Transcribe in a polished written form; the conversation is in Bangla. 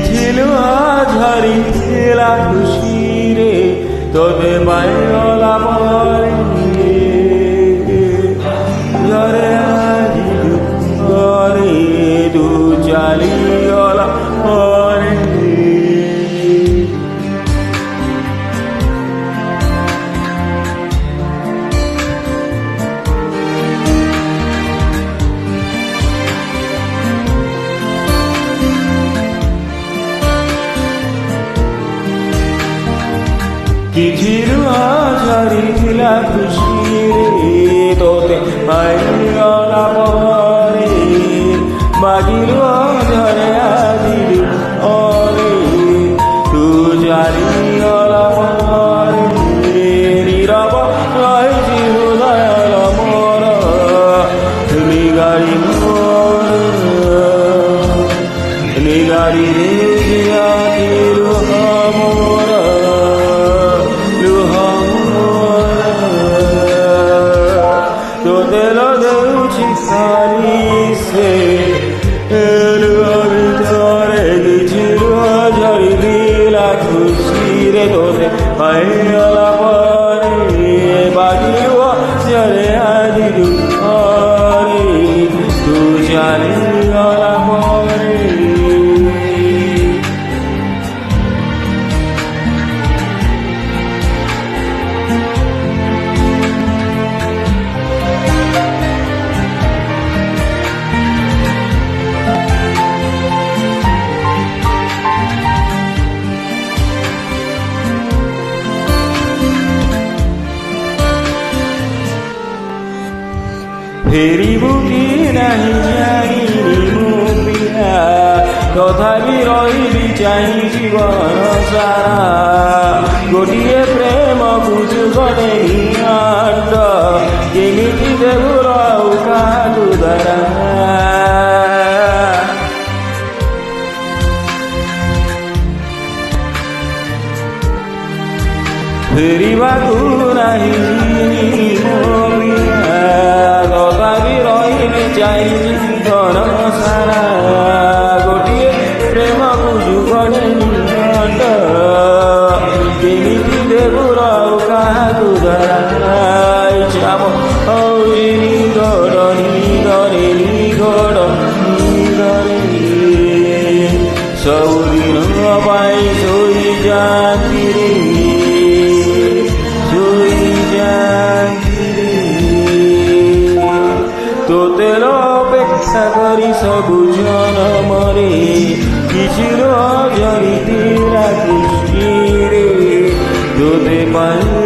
ছিল ঝরিলা খুশিরে তোতে পাইলা পরে ঝরে আজি দুঃখরে দু চালিগলা পরে কিছিরু ঝরিলা খুশিরে তোতে পাইলা পরে বাগিরু ঝরে আজি অরে তু চালিগলা পরে নীরব রয়েছি হৃদয় মোর নিগারি মোর নিগারি রে মোর তোতে লদেউছি সারি সে ভিতরে কিছু ঝরিলা খুশিরে তোতে পাইলা পরে বাগির ঝরে আজি দুঃখরে তু চালিগলা পরে ফেরিবু কি নাহি জানিনি মো পিয়া তথাপি রহিবি চাই জীবন সারা গোটিয়ে প্রেম বুঝুগনে নিয়াট কেমিতি দেবু রউ কাহাକୁ ଧରା ଫେରିବାକୁ ନାହିଁ ମୋ ପିଆ ତଥାପି ରହିବି ଚାହିଁ ଜୀବନ ସାରା ଗୋଟିଏ ପ୍ରେମକୁ ଯୁଗରେ ନିକଟ କେମିତି ଦେବୁ ରଉ କାହାକୁ ଧରା ଇଚ୍ଛା ହଉଛି ନିଗଡ଼ ନିଗରେ ନିଗଡ଼ ନିଗରେ ସବୁଦିନ ପାଇଁ ଶୋଇଯାନ୍ତି ରେ তোতে অপেক্ষা করি সবু জনমরে কিছুর ঝরিলা খুশিরে তোতে পাই